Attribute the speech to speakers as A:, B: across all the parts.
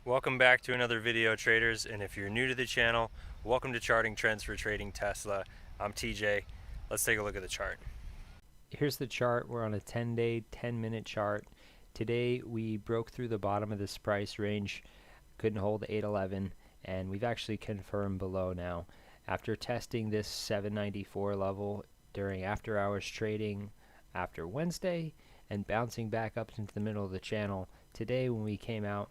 A: Welcome back to another video, traders, and if you're new to the channel, welcome to Charting Trends for Trading Tesla. I'm TJ. Let's take a look at the chart.
B: Here's the chart. We're on a 10-day, 10-minute chart. Today we broke through the bottom of this price range, couldn't hold 811, and we've actually confirmed below now. After testing this 794 level during after hours trading after Wednesday and bouncing back up into the middle of the channel, today when we came out,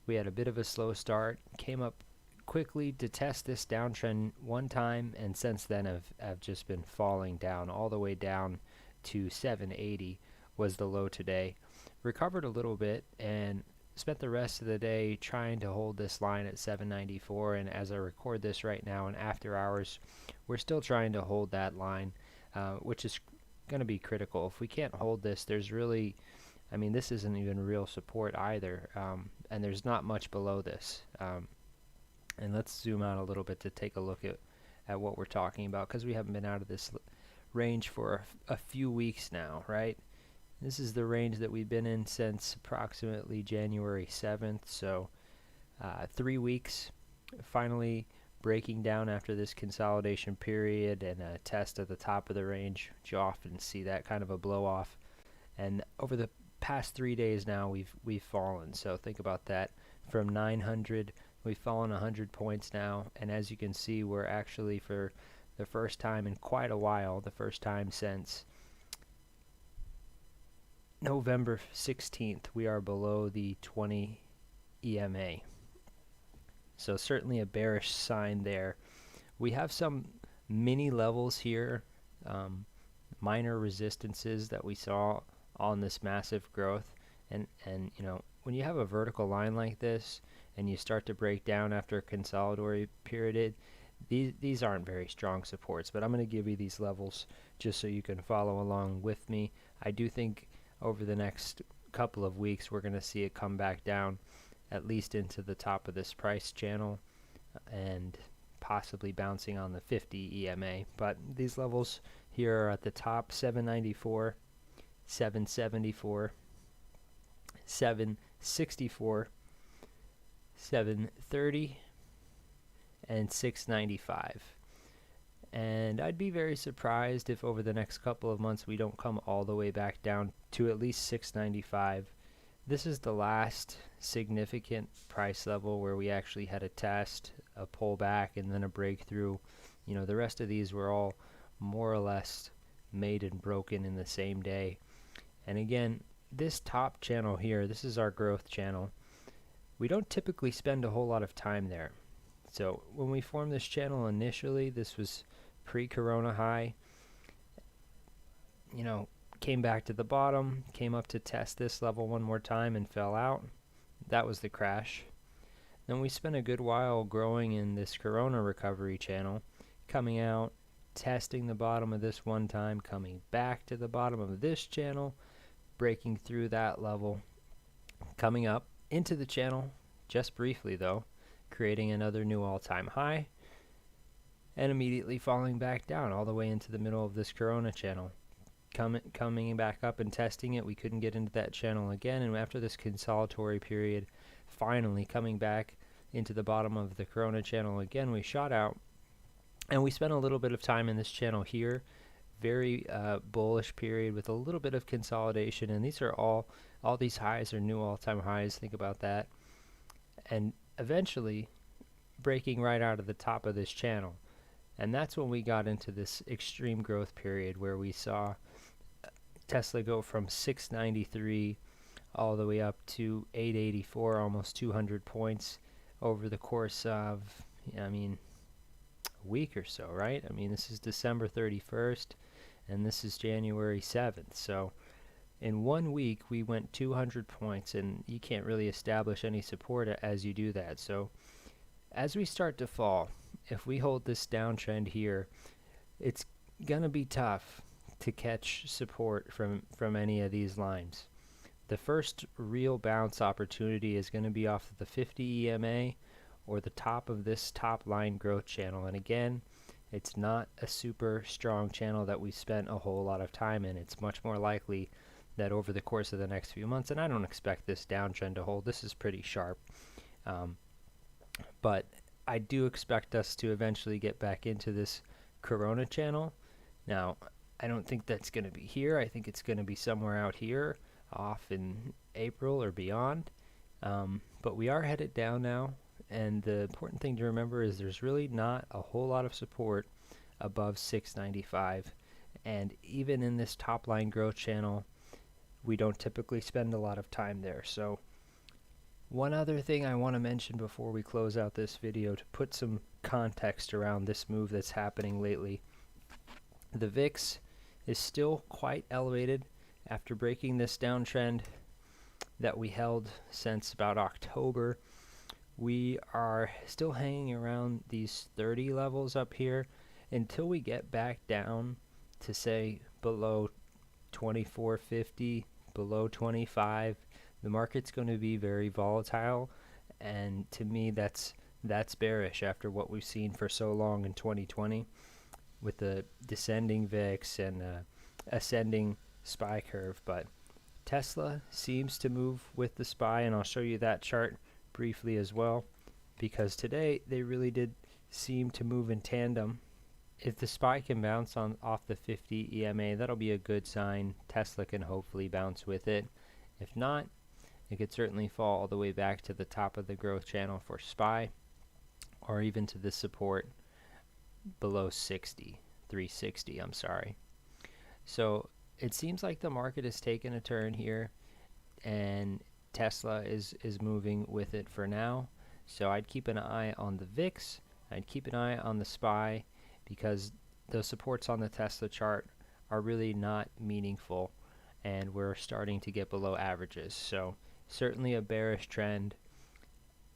B: we had a bit of a slow start, came up quickly to test this downtrend one time, and since then have just been falling down all the way down to 780 was the low today. Recovered a little bit and spent the rest of the day trying to hold this line at 794, and as I record this right now in after hours, we're still trying to hold that line, which is going to be critical. If we can't hold this, there's really, this isn't even real support either, and there's not much below this. And let's zoom out a little bit to take a look at what we're talking about, because we haven't been out of this range for a few weeks now, right? This is the range that we've been in since approximately January 7th, so 3 weeks, finally breaking down after this consolidation period and a test at the top of the range. You often see that kind of a blow off, and over the past 3 days now we've fallen. So think about that. From 900 we've fallen 100 points now, and as you can see, we're actually, for the first time in quite a while, the first time since November 16th, we are below the 20 EMA. So certainly a bearish sign there. We have some mini levels here, minor resistances that we saw on this massive growth, and you know, when you have a vertical line like this and you start to break down after a consolidatory period, these aren't very strong supports, but I'm going to give you these levels just so you can follow along with me. I do think over the next couple of weeks we're going to see it come back down at least into the top of this price channel and possibly bouncing on the 50 EMA, but these levels here are at the top: 794, 774, 764, 730, and 695. And I'd be very surprised if over the next couple of months we don't come all the way back down to at least 695. This is the last significant price level where we actually had a test, a pullback, and then a breakthrough. You know, the rest of these were all more or less made and broken in the same day. And again, this top channel here, this is our growth channel. We don't typically spend a whole lot of time there. So when we formed this channel initially, this was pre-corona high, you know, came back to the bottom, came up to test this level one more time and fell out. That was the crash. Then we spent a good while growing in this corona recovery channel, coming out, testing the bottom of this one time, coming back to the bottom of this channel, breaking through that level, coming up into the channel just briefly though, creating another new all-time high, and immediately falling back down all the way into the middle of this corona channel. Coming back up and testing it, we couldn't get into that channel again, and after this consolidatory period, finally coming back into the bottom of the corona channel again, we shot out, and we spent a little bit of time in this channel here. Very bullish period with a little bit of consolidation, and these are all these highs are new all-time highs. Think about that. And eventually breaking right out of the top of this channel, and that's when we got into this extreme growth period where we saw Tesla go from 693 all the way up to 884, almost 200 points over the course of, a week or so, right? This is December 31st and this is January 7th, so in 1 week we went 200 points, and you can't really establish any support as you do that. So as we start to fall, if we hold this downtrend here, it's gonna be tough to catch support from any of these lines. The first real bounce opportunity is going to be off of the 50 EMA or the top of this top line growth channel, and again, it's not a super strong channel that we spent a whole lot of time in. It's much more likely that over the course of the next few months, and I don't expect this downtrend to hold, this is pretty sharp, But I do expect us to eventually get back into this Corona channel. Now, I don't think that's going to be here. I think it's going to be somewhere out here off in April or beyond. But we are headed down now, and the important thing to remember is there's really not a whole lot of support above 695, and even in this top line growth channel, we don't typically spend a lot of time there. So one other thing I want to mention before we close out this video to put some context around this move that's happening lately. The VIX is still quite elevated after breaking this downtrend that we held since about October. We are still hanging around these 30 levels up here until we get back down to say below 2450, below 25. The market's going to be very volatile, and to me that's bearish after what we've seen for so long in 2020 with the descending VIX and ascending SPY curve. But Tesla seems to move with the SPY, and I'll show you that chart briefly as well, because today they really did seem to move in tandem. If the SPY can bounce off the 50 EMA, that'll be a good sign. Tesla can hopefully bounce with it. If not, it could certainly fall all the way back to the top of the growth channel for SPY, or even to the support below 360, I'm sorry. So it seems like the market has taken a turn here, and Tesla is moving with it for now. So I'd keep an eye on the VIX, I'd keep an eye on the SPY, because the supports on the Tesla chart are really not meaningful, and we're starting to get below averages. So certainly a bearish trend,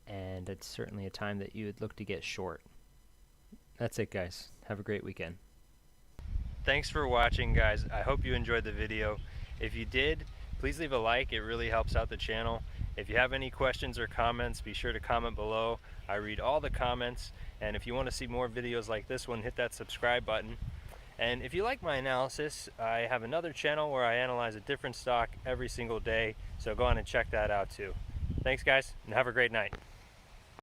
B: and it's certainly a time that you would look to get short. That's it, guys. Have a great weekend.
A: Thanks for watching, guys. I hope you enjoyed the video. If you did, please leave a like. It really helps out the channel. If you have any questions or comments, be sure to comment below. I read all the comments, and if you want to see more videos like this one, hit that subscribe button. And if you like my analysis, I have another channel where I analyze a different stock every single day, so go on and check that out too. Thanks, guys, and have a great night.